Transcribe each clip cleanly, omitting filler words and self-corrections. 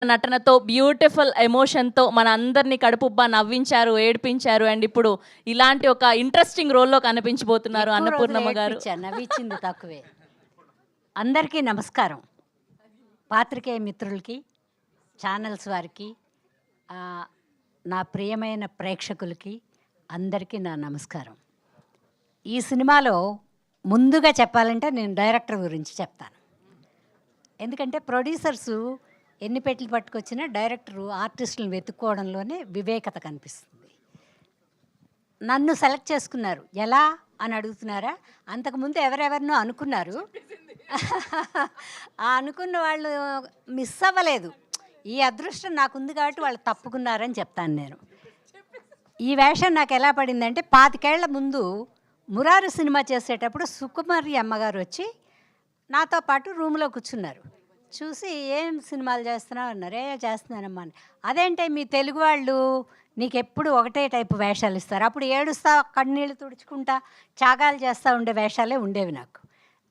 నటనతో, beautiful ఎమోషన్‌తో మనందరిని కడుపుబ్బా నవ్వించారు, ఏడిపించారు. And ఇప్పుడు ఇలాంటి ఒక ఇంట్రెస్టింగ్ రోల్‌లో కనిపించబోతున్నారు ఎక్కువ రోజులు అన్నపూర్ణమ్మ గారు. ఏడ్పించాను, నవ్వించింది తక్కువే. అందరికీ నమస్కారం. పాత్రికేయ మిత్రులకి, ఛానల్స్ వారికి, ఆహ్, నా ప్రియమైన ప్రేక్షకులకి అందరికీ నా నమస్కారం. ఈ సినిమాలో ముందుగా చెప్పాలంటే నేను డైరెక్టర్ గురించి చెప్తాను. ఎందుకంటే ప్రొడ్యూసర్సు ఎన్ని పెట్టెలు పట్టుకొచ్చినా డైరెక్టరు ఆర్టిస్టులను వెతుక్కోవడంలోనే వివేకత కనిపిస్తుంది. నన్ను సెలెక్ట్ చేసుకున్నారు. ఎలా అని అడుగుతున్నారా? అంతకుముందు ఎవరెవరినో అనుకున్నారు. ఆ అనుకున్న వాళ్ళు మిస్ అవ్వలేదు. ఈ అదృష్టం నాకుంది కాబట్టి వాళ్ళు తప్పుకున్నారని చెప్తాను నేను. ఈ వేషం నాకు ఎలా పడిందంటే 25 ఏళ్ల ముందు మురారి సినిమా చేసేటప్పుడు సుకుమారి అమ్మగారు వచ్చి నాతో పాటు రూమ్లో కూర్చున్నారు. చూసి ఏం సినిమాలు చేస్తున్నావు అన్నారు. చేస్తున్నానమ్మా అని. అదేంటే మీ తెలుగు వాళ్ళు నీకెప్పుడు ఒకటే టైపు వేషాలు ఇస్తారు, అప్పుడు ఏడుస్తా కన్నీళ్ళు తుడుచుకుంటా త్యాగాలు చేస్తూ ఉండే వేషాలే ఉండేవి నాకు.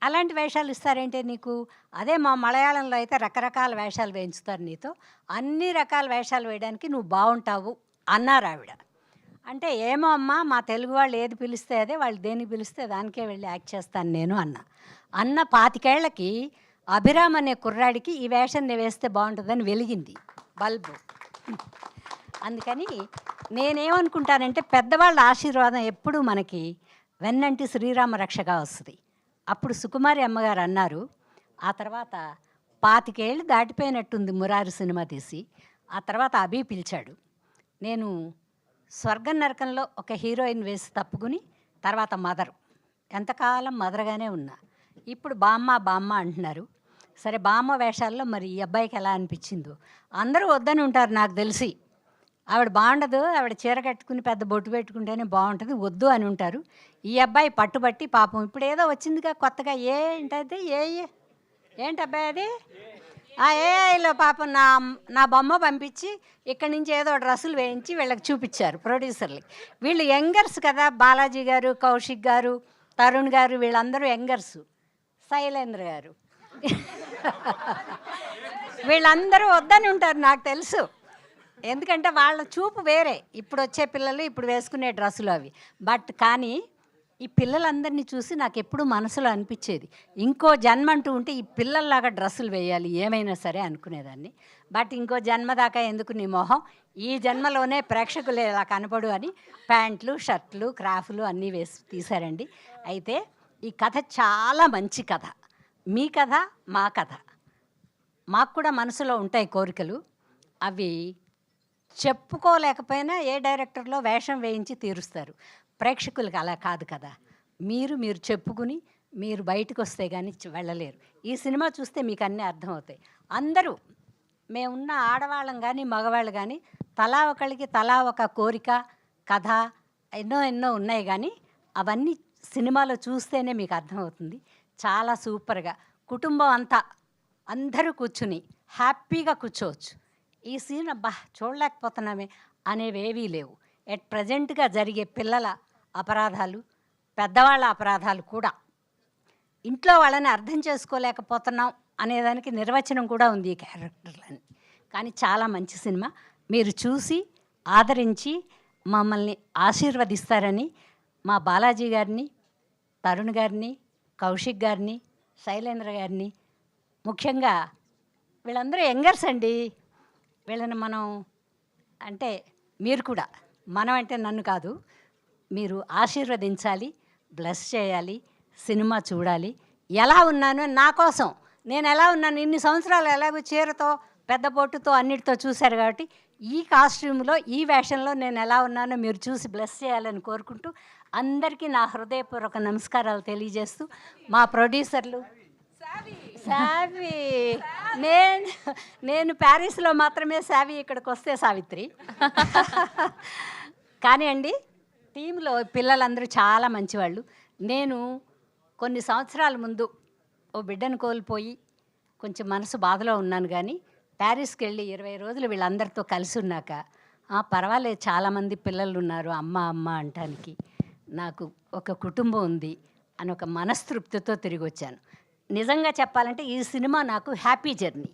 అలాంటి వేషాలు ఇస్తారేంటే నీకు? అదే మా మలయాళంలో అయితే రకరకాల వేషాలు వేయించుతారు నీతో, అన్ని రకాల వేషాలు వేయడానికి నువ్వు బాగుంటావు అన్నారు ఆవిడ. అంటే ఏమో అమ్మా, మా తెలుగు వాళ్ళు ఏది పిలిస్తే అదే, వాళ్ళు దేనికి పిలిస్తే దానికే వెళ్ళి యాక్ట్ చేస్తాను నేను అన్న 25 ఏళ్లకి అభిరామ్ అనే కుర్రాడికి ఈ వేషం నేను వేస్తే బాగుంటుందని వెలిగింది బల్బు. అందుకని నేనేమనుకుంటానంటే పెద్దవాళ్ళ ఆశీర్వాదం ఎప్పుడూ మనకి వెన్నంటి శ్రీరామ రక్షగా వస్తుంది. అప్పుడు సుకుమారి అమ్మగారు అన్నారు. ఆ తర్వాత 25 ఏళ్ళు దాటిపోయినట్టుంది మురారి సినిమా తీసి. ఆ తర్వాత అభి పిలిచాడు. నేను స్వర్గం నరకంలో ఒక హీరోయిన్ వేసి తప్పుకుని తర్వాత మదరు, ఎంతకాలం మదర్గానే ఉన్నా. ఇప్పుడు బామ్మ బామ్మ అంటున్నారు. సరే, బామ్మ వేషాల్లో మరి ఈ అబ్బాయికి ఎలా అనిపించిందో. అందరూ వద్దని ఉంటారు నాకు తెలిసి. ఆవిడ బాగుండదు, ఆవిడ చీర కట్టుకుని పెద్ద బొట్టు పెట్టుకుంటేనే బాగుంటుంది, వద్దు అని ఉంటారు. ఈ అబ్బాయి పట్టుబట్టి పాపం ఇప్పుడు ఏదో వచ్చిందిగా కొత్తగా, ఏంటది ఏంటి అబ్బాయి అది ఏఐలో పాపం నా బొమ్మ పంపించి ఇక్కడి నుంచి ఏదో డ్రెస్సులు వేయించి వీళ్ళకి చూపించారు ప్రొడ్యూసర్లకి. వీళ్ళు యంగర్స్ కదా, బాలాజీ గారు, కౌశిక్ గారు, తరుణ్ గారు, వీళ్ళందరూ యంగర్సు. శైలేంద్ర గారు వీళ్ళందరూ వద్దని ఉంటారు నాకు తెలుసు. ఎందుకంటే వాళ్ళ చూపు వేరే, ఇప్పుడు వచ్చే పిల్లలు ఇప్పుడు వేసుకునే డ్రెస్సులు అవి. బట్ కానీ ఈ పిల్లలందరినీ చూసి నాకు ఎప్పుడూ మనసులో అనిపించేది, ఇంకో జన్మ అంటూ ఉంటే ఈ పిల్లల్లాగా డ్రెస్సులు వేయాలి ఏమైనా సరే అనుకునేదాన్ని. బట్ ఇంకో జన్మ దాకా ఎందుకు నీ మొహం, ఈ జన్మలోనే ప్రేక్షకులు ఇలా కనపడు అని ప్యాంట్లు, షర్ట్లు, క్రాఫ్లు అన్నీ వేసి తీశారండి. అయితే ఈ కథ చాలా మంచి కథ. మీ కథ, మా కథ. మాకు కూడా మనసులో ఉంటాయి కోరికలు, అవి చెప్పుకోలేకపోయినా ఏ డైరెక్టర్లో వేషం వేయించి తీరుస్తారు. ప్రేక్షకులకు అలా కాదు కదా. మీరు చెప్పుకుని మీరు బయటకు వస్తే కానీ వెళ్ళలేరు. ఈ సినిమా చూస్తే మీకు అన్నీ అర్థమవుతాయి. అందరూ మేమున్న ఆడవాళ్ళం కానీ మగవాళ్ళు కానీ తలా ఒకళ్ళకి తలా ఒక కోరిక, కథ ఎన్నో ఉన్నాయి. కానీ అవన్నీ సినిమాలో చూస్తేనే మీకు అర్థమవుతుంది. చాలా సూపర్గా కుటుంబం అంతా అందరూ కూర్చుని హ్యాపీగా కూర్చోవచ్చు. ఈ సీన్ అబ్బా చూడలేకపోతున్నామే అనేవేవీ లేవు. ఎట్ ప్రజెంట్గా జరిగే పిల్లల అపరాధాలు, పెద్దవాళ్ళ అపరాధాలు కూడా, ఇంట్లో వాళ్ళని అర్థం చేసుకోలేకపోతున్నాం అనేదానికి నిర్వచనం కూడా ఉంది ఈ క్యారెక్టర్లని. కానీ చాలా మంచి సినిమా. మీరు చూసి ఆదరించి మమ్మల్ని ఆశీర్వదిస్తారని మా బాలాజీ గారిని, తరుణ్ గారిని, కౌశిక్ గారిని, శైలేంద్ర గారిని, ముఖ్యంగా వీళ్ళందరూ యంగర్స్ అండి. వీళ్ళని మనం అంటే మీరు కూడా, మనం అంటే నన్ను కాదు, మీరు ఆశీర్వదించాలి, బ్లెస్ చేయాలి, సినిమా చూడాలి. ఎలా ఉన్నాను నా కోసం, నేను ఎలా ఉన్నాను ఇన్ని సంవత్సరాలు, ఎలాగో చీరతో పెద్ద బొట్టుతో అన్నిటితో చూశారు కాబట్టి ఈ కాస్ట్యూమ్లో ఈ వేషంలో నేను ఎలా ఉన్నానో మీరు చూసి బ్లెస్ చేయాలని కోరుకుంటూ అందరికీ నా హృదయపూర్వక నమస్కారాలు తెలియజేస్తూ, మా ప్రొడ్యూసర్లు సావి, నేను ప్యారిస్లో మాత్రమే సావి, ఇక్కడికి వస్తే సావిత్రి. కానీ అండి టీంలో పిల్లలందరూ చాలా మంచివాళ్ళు. నేను కొన్ని సంవత్సరాల ముందు ఓ బిడ్డను కోల్పోయి కొంచెం మనసు బాధలో ఉన్నాను. కానీ ప్యారిస్కి వెళ్ళి 20 రోజులు వీళ్ళందరితో కలిసి ఉన్నాక పర్వాలేదు, చాలామంది పిల్లలు ఉన్నారు అమ్మ అంటానికి, నాకు ఒక కుటుంబం ఉంది అని ఒక మనస్తృప్తితో తిరిగి వచ్చాను. నిజంగా చెప్పాలంటే ఈ సినిమా నాకు హ్యాపీ జర్నీ.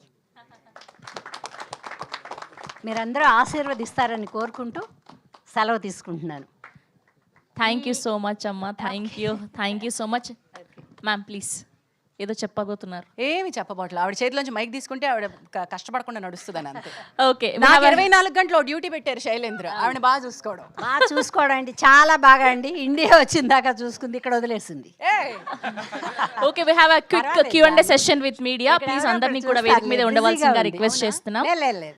మీరందరూ ఆశీర్వదిస్తారని కోరుకుంటూ సెలవు తీసుకుంటున్నాను. థ్యాంక్ యూ సో మచ్ అమ్మా. Thank you so much. Ma'am please ఏదో చెప్పబోతున్నారు. ఏమి చెప్పబోట్ల ఆవిడ చేతిలోంచి మైక్ తీసుకుంటే ఆవిడ కష్టపడకుండా నడుస్తుందని అంతే. ఓకే, నాకు 24 గంటలు డ్యూటీ పెట్టారు శైలేంద్ర, ఆవిడ బాగా చూసుకోవడం. బాగా చూసుకోవడం అండి, చాలా బాగా అండి. ఇండియా వచ్చిన దాకా చూసుకుంది, ఇక్కడ వదిలేసింది. Okay, we have a quick Q&A session with media. Please అందరినీ కూడా వేదిక మీద ఉండవలసిందిగా రిక్వెస్ట్ చేస్తున్నాం. లేదు